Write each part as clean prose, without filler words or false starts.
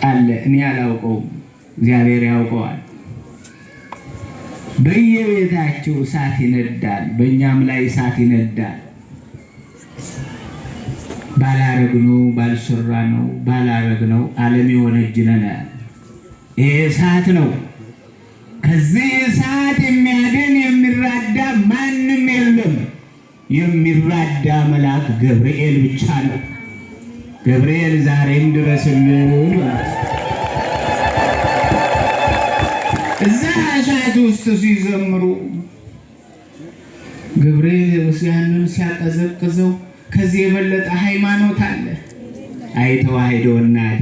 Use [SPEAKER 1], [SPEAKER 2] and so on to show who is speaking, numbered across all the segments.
[SPEAKER 1] አለ። እኔ አላውቀውም፣ እግዚአብሔር ያውቀዋል። በየቤታችሁ እሳት ይነዳል፣ በእኛም ላይ እሳት ይነዳል። ባላረግነው ባልሰራነው ባላረግነው ዓለም ይወነጅለናል። ይሄ እሳት ነው። ከዚህ እሳት የሚያድን የሚራዳ ማንም የለም። የሚራዳ መልአክ ገብርኤል ብቻ ነው። ገብርኤል ዛሬም ድረስልን። እዛ እሳት ውስጥ ሲዘምሩ ገብርኤል ያንን ሲያቀዘቅዘው ከዚህ የበለጠ ሃይማኖት አለ? አይተዋህዶ እናቴ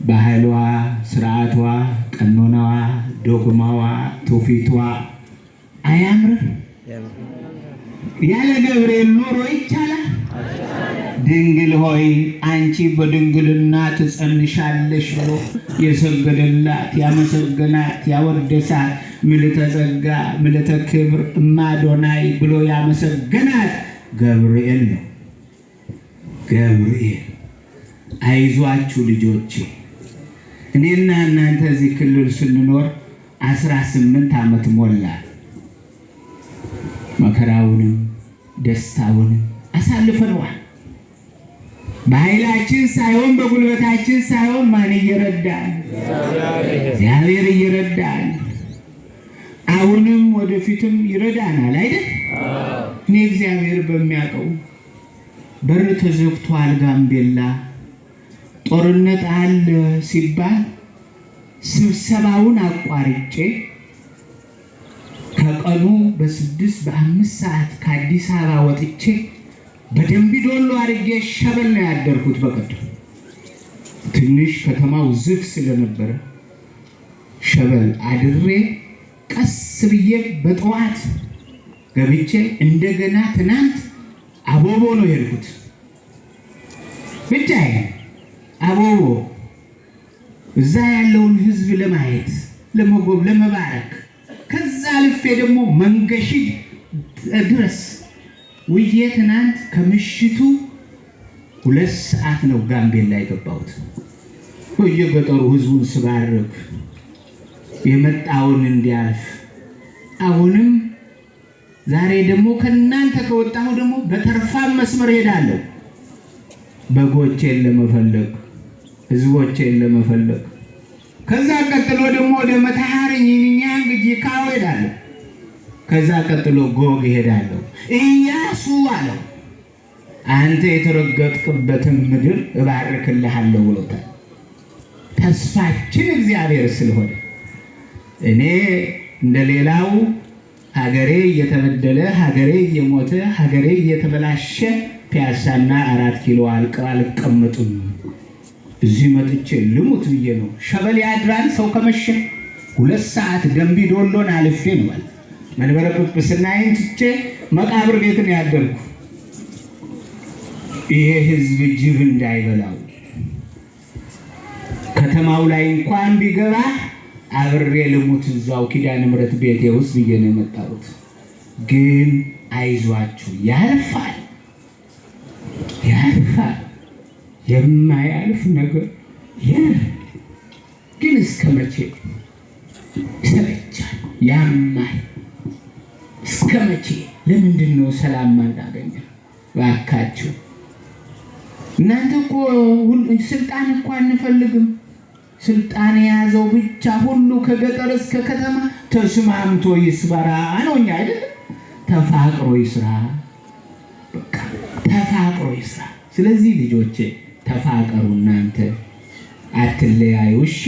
[SPEAKER 1] ባህሏ፣ ስርዓቷ፣ ቀኖናዋ፣ ዶግማዋ፣ ትውፊቷ አያምርም? ያለ ገብርኤል ኑሮ ይቻላል? ድንግል ሆይ አንቺ በድንግልና ትጸንሻለሽ ብሎ የሰገደላት ያመሰገናት ያወደሳት ምልዕተ ጸጋ ምልዕተ ክብር እማ አዶናይ ብሎ ያመሰገናት ገብርኤል ነው። ገብርኤል አይዟችሁ ልጆቼ፣ እኔና እናንተ እዚህ ክልል ስንኖር 18 ዓመት ሞላ። መከራውንም ደስታውንም አሳልፈነዋል። በኃይላችን ሳይሆን በጉልበታችን ሳይሆን ማን እየረዳን? እግዚአብሔር እየረዳን፣ አሁንም ወደፊትም ይረዳናል አይደል? እኔ እግዚአብሔር በሚያውቀው በር ተዘግቷል ጋምቤላ ጦርነት አለ ሲባል ስብሰባውን አቋርጬ ከቀኑ በ6 በ5 ሰዓት ከአዲስ አበባ ወጥቼ በደንቢ ዶሎ አድርጌ ሸበል ነው ያደርኩት። በቀደም ትንሽ ከተማው ዝግ ስለነበረ ሸበል አድሬ ቀስ ብዬ በጠዋት ገብቼ እንደገና ትናንት አቦቦ ነው የሄድኩት። ብቻዬን አቦቦ እዛ ያለውን ህዝብ ለማየት ለመባረክ፣ ከዛ አልፌ ደግሞ መንገሺ ድረስ ውዬ ትናንት ከምሽቱ 2 ሰዓት ነው ጋምቤላ የገባሁት። በየገጠሩ ህዝቡን ስባርክ የመጣውን እንዲያልፍ፣ አሁንም ዛሬ ደግሞ ከናንተ ከወጣሁ ደግሞ በተርፋም መስመር ሄዳለሁ። በጎቼን ለመፈለግ ህዝቦቼን ለመፈለግ። ከዛ ቀጥሎ ደግሞ ወደ መታሃርኝ ግጂ ካው ሄዳለሁ። ከዛ ቀጥሎ ጎግ ሄዳለሁ። ኢያሱ አለው አንተ የተረገጥክበትን ምድር እባርክልሃለሁ ብሎታል። ተስፋችን እግዚአብሔር ስለሆነ እኔ እንደሌላው ሀገሬ እየተበደለ ሀገሬ እየሞተ ሀገሬ እየተበላሸ ፒያሳና 4 ኪሎ አልቀመጡም። እዚህ መጥቼ ልሙት ብዬ ነው። ሸበል ያድራል ሰው ከመሸ 2 ሰዓት ደንቢ ዶሎን አልፌ ነው ማለት መንበረ ጵጵስናዬን ትቼ መቃብር ቤት ነው ያደርኩ። ይሄ ህዝብ ጅብ እንዳይበላው ከተማው ላይ እንኳን ቢገባ አብሬ ልሙት እዛው ኪዳነ ምሕረት ቤቴ ውስጥ ብዬ ነው የመጣሁት። ግን አይዟችሁ ያልፋል፣ ያልፋል። የማያልፍ ነገር ግን እስከ መቼ ይሰለቻል፣ ያማል። እስከ መቼ? ለምንድን ነው ሰላም ማናገኘው? እባካችሁ እናንተ እኮ ስልጣን እኮ አንፈልግም። ስልጣን የያዘው ብቻ ሁሉ ከገጠር እስከ ከተማ ተስማምቶ ይስበራ ነው እኛ አይደል? ተፋቅሮ ይስራ፣ በቃ ተፋቅሮ ይስራ። ስለዚህ ልጆቼ ተፋቀሩ፣ እናንተ አትለያዩ። እሺ